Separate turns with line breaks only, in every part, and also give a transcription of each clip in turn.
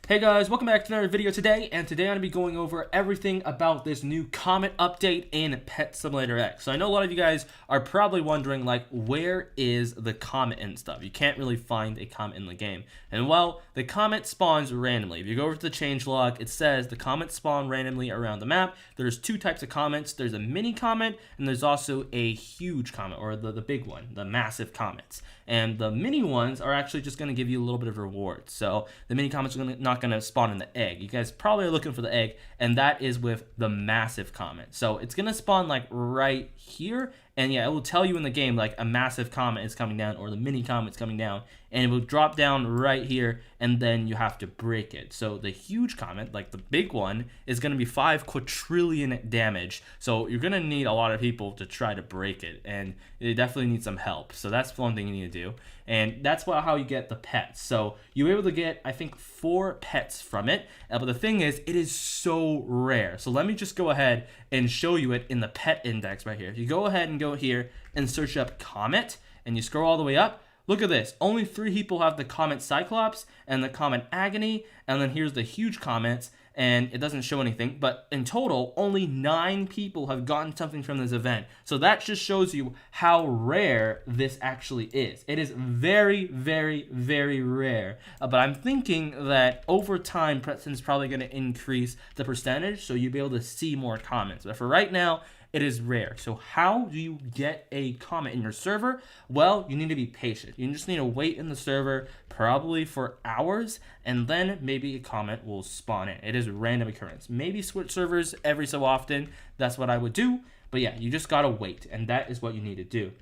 Hey guys, welcome back to another video today, and today I'm going to be going over everything about this new Comet update in Pet Simulator X. So I know a lot of you guys are probably wondering, like, where is the Comet and stuff? You can't really find a Comet in the game. And well, the Comet spawns randomly. If you go over to the changelog, it says the Comets spawn randomly around the map. There's two types of Comets. There's a mini Comet, and there's also a huge Comet, or the big one, the massive Comets. And the mini ones are actually just going to give you a little bit of reward. So the mini Comets are not going to spawn in the egg. You guys probably are looking for the egg, and that is with the massive Comet. So it's going to spawn like right here, and yeah, it will tell you in the game like a massive Comet is coming down or the mini Comet's coming down, and it will drop down right here, and then you have to break it. So the huge Comet, like the big one, is going to be 5 quadrillion damage. So you're going to need a lot of people to try to break it, and it definitely needs some help. So that's one thing you need to do, and that's how you get the pets. So you're able to get, I think, 4 pets from it, but the thing is, it is so rare. So let me just go ahead and show you it in the pet index right here. If you go ahead and go here and search up Comet, and you scroll all the way up, look at this. Only 3 people have the Comet Cyclops and the Comet Agony, and then here's the huge Comets, and it doesn't show anything, but in total, only 9 people have gotten something from this event. So that just shows you how rare this actually is. It is very, very, very rare, but I'm thinking that over time, Preston's probably going to increase the percentage, so you'll be able to see more Comets. But for right now, it is rare. So how do you get a Comet in your server? Well, you need to be patient. You just need to wait in the server probably for hours, and then maybe a Comet will spawn in. It is a random occurrence. Maybe switch servers every so often. That's what I would do. But yeah, you just gotta wait, and that is what you need to do.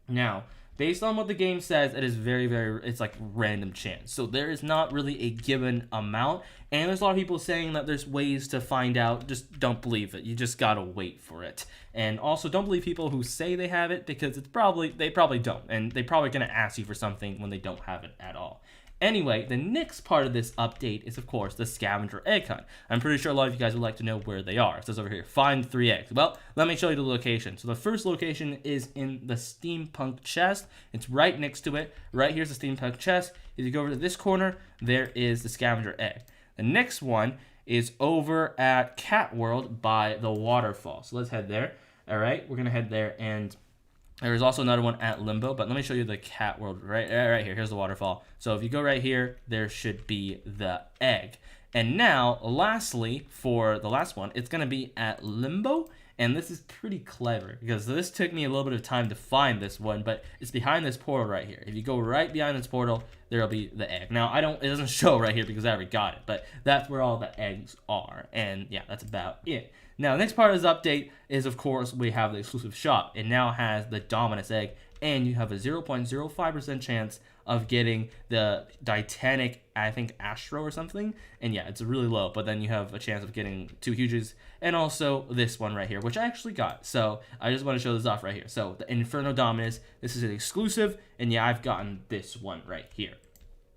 Now, based on what the game says, it is it's like random chance. So there is not really a given amount. And there's a lot of people saying that there's ways to find out. Just don't believe it. You just gotta wait for it. And also don't believe people who say they have it, because they probably don't. And they're probably gonna ask you for something when they don't have it at all. Anyway, the next part of this update is, of course, the Scavenger Egg Hunt. I'm pretty sure a lot of you guys would like to know where they are. It says over here, find 3 eggs. Well, let me show you the location. So the first location is in the steampunk chest. It's right next to it. Right here's the steampunk chest. If you go over to this corner, there is the Scavenger Egg. The next one is over at Cat World by the waterfall. So let's head there. All right, we're going to head there, and there's also another one at Limbo, but let me show you the Cat World right here. Here's the waterfall. So if you go right here, there should be the egg. And now, lastly, for the last one, it's going to be at Limbo. And this is pretty clever, because this took me a little bit of time to find this one, but it's behind this portal right here. If you go right behind this portal, there'll be the egg. Now, it doesn't show right here because I already got it, but that's where all the eggs are. And yeah, that's about it. Now, the next part of this update is, of course, we have the exclusive shop. It now has the Dominus egg, and you have a 0.05% chance of getting the Titanic, I think, Astro or something. And yeah, it's really low, but then you have a chance of getting 2 huges, and also this one right here, which I actually got. So I just want to show this off right here. So the Inferno Dominus, this is an exclusive, and yeah, I've gotten this one right here.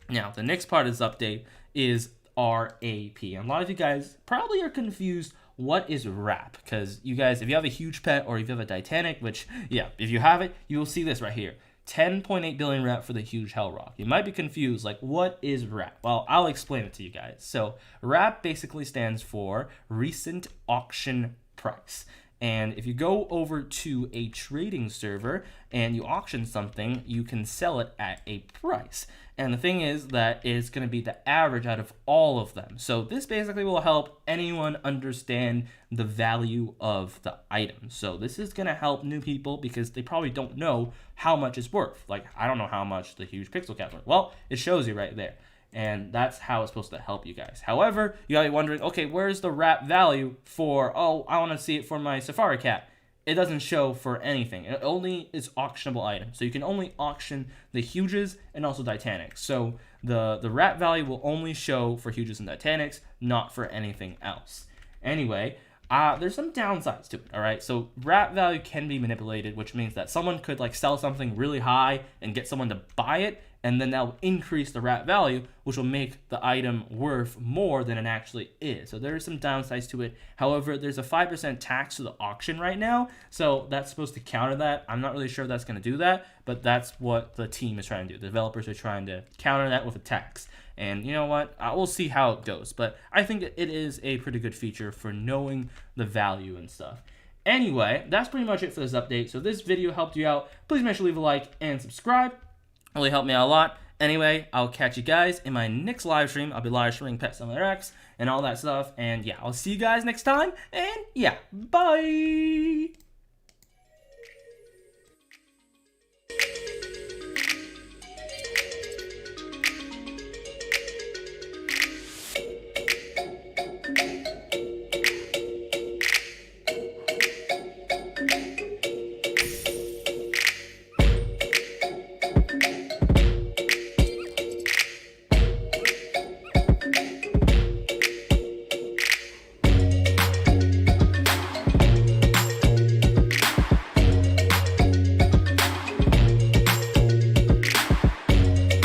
Now, the next part of this update is RAP. And a lot of you guys probably are confused. What is RAP? Because you guys, if you have a huge pet or if you have a Titanic, which, yeah, if you have it, you will see this right here. 10.8 billion RAP for the huge Hell Rock. You might be confused, like, what is RAP? Well, I'll explain it to you guys. So RAP basically stands for Recent Auction Price. And if you go over to a trading server and you auction something, you can sell it at a price. And the thing is that it's going to be the average out of all of them. So this basically will help anyone understand the value of the item. So this is going to help new people because they probably don't know how much it's worth. Like, I don't know how much the huge Pixel Cat's worth. Well, it shows you right there. And that's how it's supposed to help you guys. However, you gotta be wondering, okay, where's the RAP value for, oh, I want to see it for my Safari Cat. It doesn't show for anything. It only is auctionable items. So you can only auction the huges and also Titanics. So the RAP value will only show for huges and Titanics, not for anything else. Anyway, there's some downsides to it, all right? So RAP value can be manipulated, which means that someone could like sell something really high and get someone to buy it, and then that will increase the RAP value, which will make the item worth more than it actually is. So there are some downsides to it. However, there's a 5% tax to the auction right now, so that's supposed to counter that. I'm not really sure if that's going to do that, but that's what the team is trying to do. The developers are trying to counter that with a tax. And you know what? We'll see how it goes. But I think it is a pretty good feature for knowing the value and stuff. Anyway, that's pretty much it for this update. So if this video helped you out, please make sure to leave a like and subscribe. It really helped me out a lot. Anyway, I'll catch you guys in my next live stream. I'll be live streaming Pet Simulator X and all that stuff. And yeah, I'll see you guys next time. And yeah, bye!